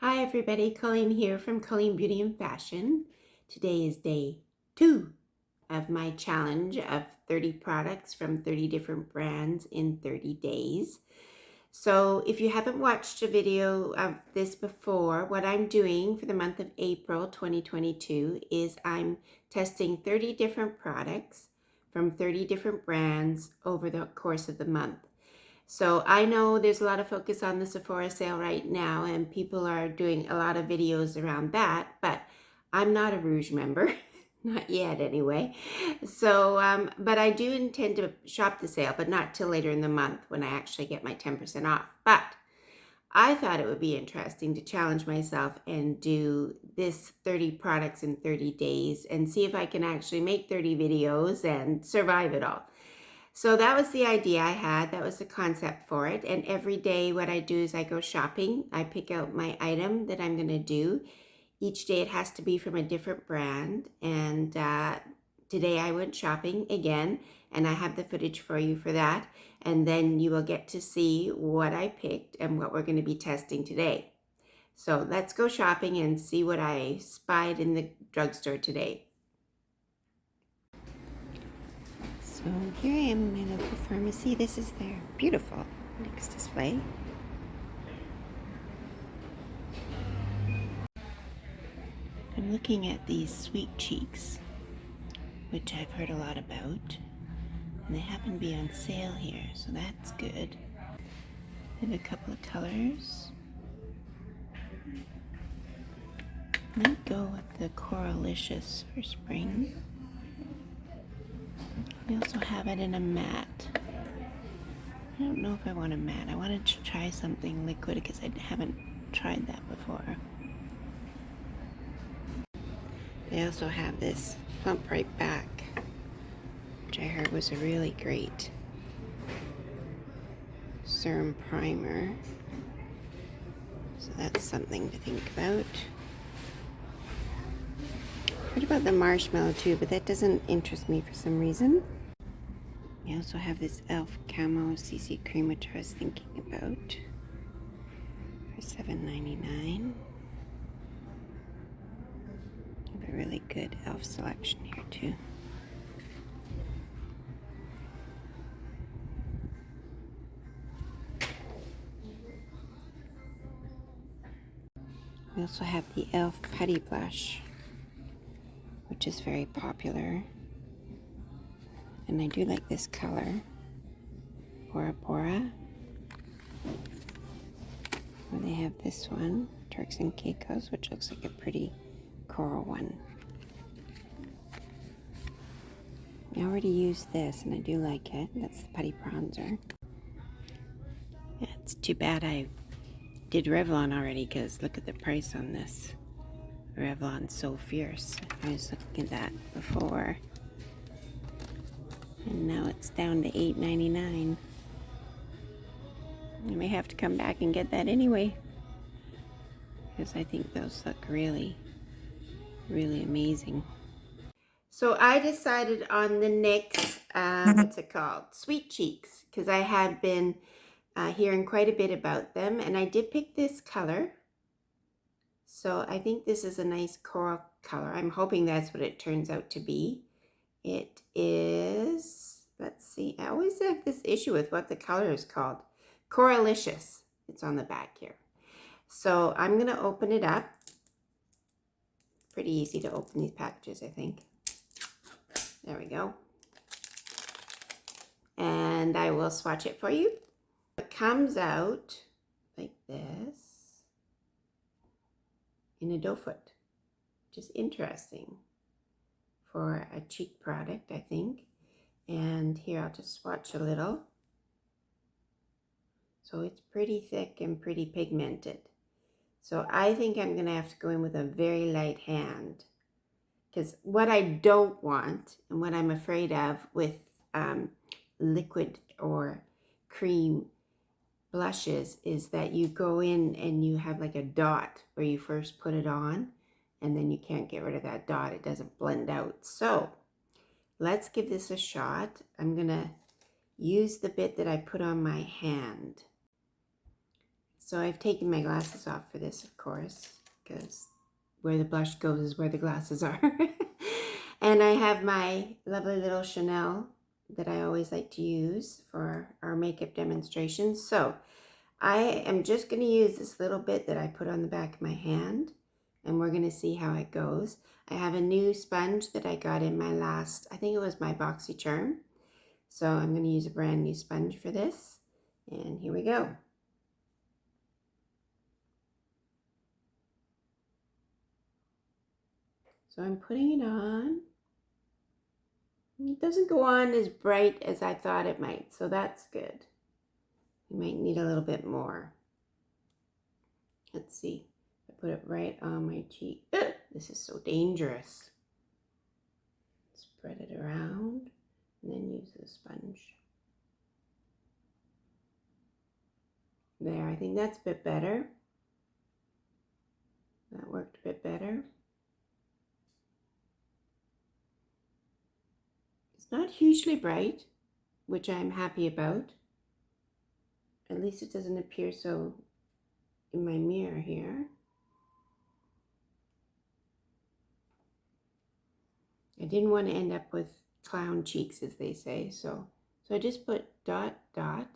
Hi everybody, Colleen here from Colleen Beauty and Fashion. Today is day 2 of my challenge of 30 products from 30 different brands in 30 days. So if you haven't watched a video of this before, what I'm doing for the month of April 2022 is I'm testing 30 different products from 30 different brands over the course of the month. So I know there's a lot of focus on the Sephora sale right now and people are doing a lot of videos around that, but I'm not a Rouge member, not yet anyway. So, but I do intend to shop the sale, but not till later in the month when I actually get my 10% off. But I thought it would be interesting to challenge myself and do this 30 products in 30 days and see if I can actually make 30 videos and survive it all. So that was the idea I had. That was the concept for it. And every day what I do is I go shopping. I pick out my item that I'm going to do. Each day it has to be from a different brand. And today I went shopping again, and I have the footage for you for that. And then you will get to see what I picked and what we're going to be testing today. So let's go shopping and see what I spied in the drugstore today. So here I am in my local pharmacy. This is their beautiful NYX display. I'm looking at these Sweet Cheeks, which I've heard a lot about. And they happen to be on sale here, so that's good. I have a couple of colors. Let me go with the Coralicious for spring. We also have it in a matte. I don't know if I want a matte. I wanted to try something liquid because I haven't tried that before. They also have this Plump Right Back, which I heard was a really great serum primer. So that's something to think about. Heard about the marshmallow too, but that doesn't interest me for some reason. We also have this e.l.f. Camo Cc Cream, which I was thinking about, for $7.99. Have a really good e.l.f. selection here too. We also have the e.l.f. Putty Blush, which is very popular. And I do like this color, Bora Bora. And they have this one, Turks and Caicos, which looks like a pretty coral one. I already used this and I do like it. That's the Putty Bronzer. Yeah, it's too bad I did Revlon already because look at the price on this. Revlon's so fierce. I was looking at that before. And now it's down to $8.99. I may have to come back and get that anyway, because I think those look really, really amazing. So I decided on the NYX, what's it called? Sweet Cheeks, because I had been hearing quite a bit about them, and I did pick this color. So I think this is a nice coral color. I'm hoping that's what it turns out to be. It is, let's see, I always have this issue with what the color is called. Coralicious. It's on the back here. So I'm going to open it up. Pretty easy to open these packages, I think. There we go. And I will swatch it for you. It comes out like this in a doe foot, which is interesting for a cheek product, I think. And here I'll just swatch a little. So it's pretty thick and pretty pigmented. So I think I'm going to have to go in with a very light hand. Because what I don't want, and what I'm afraid of with liquid or cream blushes, is that you go in and you have like a dot where you first put it on, and then you can't get rid of that dot. It doesn't blend out. So let's give this a shot. I'm going to use the bit that I put on my hand. So I've taken my glasses off for this, of course, because where the blush goes is where the glasses are. And I have my lovely little Chanel that I always like to use for our makeup demonstrations. So I am just going to use this little bit that I put on the back of my hand, and we're going to see how it goes. I have a new sponge that I got in my last, I think it was my BoxyCharm. So I'm going to use a brand new sponge for this. And here we go. So I'm putting it on. It doesn't go on as bright as I thought it might, so that's good. You might need a little bit more. Let's see. I put it right on my cheek. Ugh, this is so dangerous. Spread it around and then use the sponge. There, I think that's a bit better. That worked a bit better. It's not hugely bright, which I'm happy about. At least it doesn't appear so in my mirror here. I didn't want to end up with clown cheeks, as they say, so I just put dot, dot,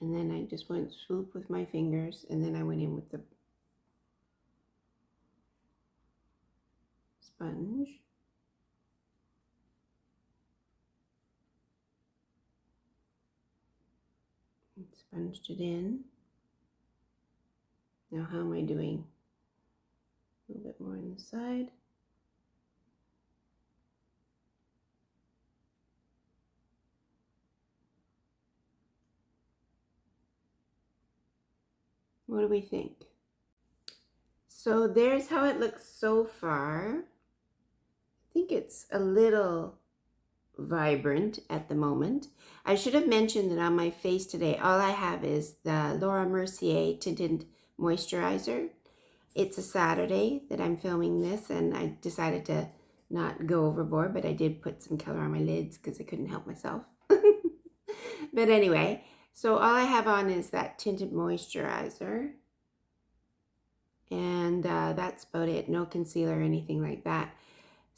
and then I just went swoop with my fingers, and then I went in with the sponge. And sponged it in. Now how am I doing? A little bit more on the side. What do we think? So there's how it looks so far. I think it's a little vibrant at the moment. I should have mentioned that on my face today, all I have is the Laura Mercier Tinted Moisturizer. It's a Saturday that I'm filming this, and I decided to not go overboard, but I did put some color on my lids because I couldn't help myself. But anyway, so all I have on is that tinted moisturizer, and that's about it. No concealer or anything like that.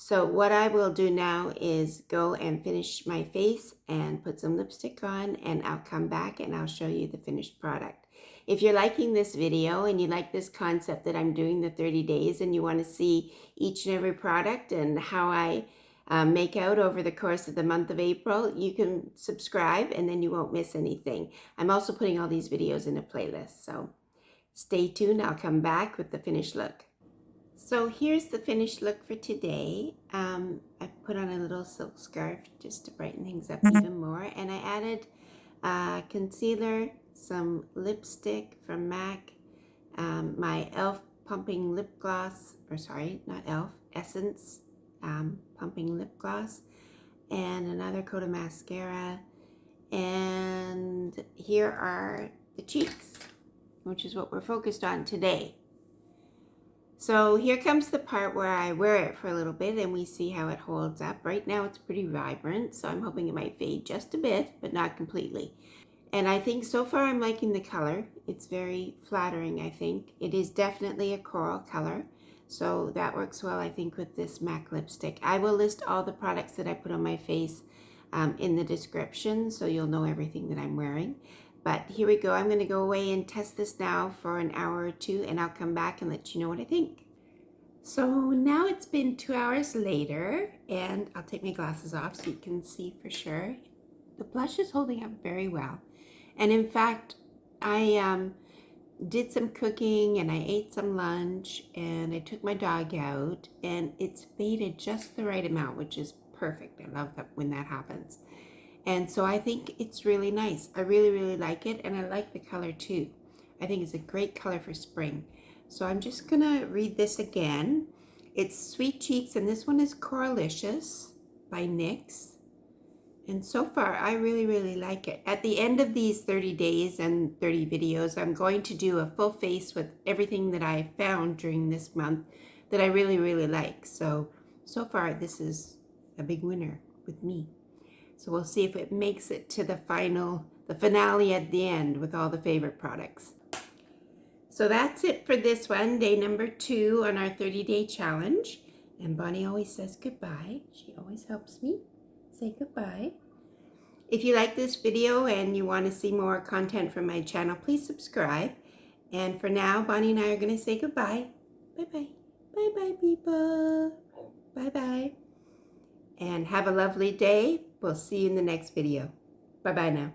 So what I will do now is go and finish my face and put some lipstick on, and I'll come back and I'll show you the finished product. If you're liking this video and you like this concept that I'm doing the 30 days and you want to see each and every product and how I make out over the course of the month of April, you can subscribe and then you won't miss anything. I'm also putting all these videos in a playlist, so stay tuned. I'll come back with the finished look. So here's the finished look for today. I put on a little silk scarf just to brighten things up even more, and I added concealer, some lipstick from MAC, my e.l.f. pumping lip gloss, or sorry, not e.l.f., Essence pumping lip gloss, and another coat of mascara, and here are the cheeks, which is what we're focused on today. So here comes the part where I wear it for a little bit and we see how it holds up. Right now it's pretty vibrant, so I'm hoping it might fade just a bit, but not completely. And I think so far I'm liking the color. It's very flattering, I think. It is definitely a coral color, so that works well, I think, with this MAC lipstick. I will list all the products that I put on my face in the description, so you'll know everything that I'm wearing. But here we go. I'm going to go away and test this now for an hour or two, and I'll come back and let you know what I think. So now it's been 2 hours later, and I'll take my glasses off so you can see for sure. The blush is holding up very well. And in fact, I did some cooking and I ate some lunch and I took my dog out, and it's faded just the right amount, which is perfect. I love that when that happens. And so I think it's really nice. I really, really like it, and I like the color too. I think it's a great color for spring. So I'm just gonna read this again. It's Sweet Cheeks, and this one is Coralicious by NYX. And so far, I really, really like it. At the end of these 30 days and 30 videos, I'm going to do a full face with everything that I found during this month that I really, really like. So far, this is a big winner with me. So we'll see if it makes it to the the finale at the end with all the favorite products. So that's it for this one, day number 2 on our 30-day challenge. And Bonnie always says goodbye. She always helps me say goodbye. If you like this video and you want to see more content from my channel, please subscribe. And for now, Bonnie and I are going to say goodbye. Bye-bye. Bye-bye, people. Bye-bye. And have a lovely day. We'll see you in the next video. Bye-bye now.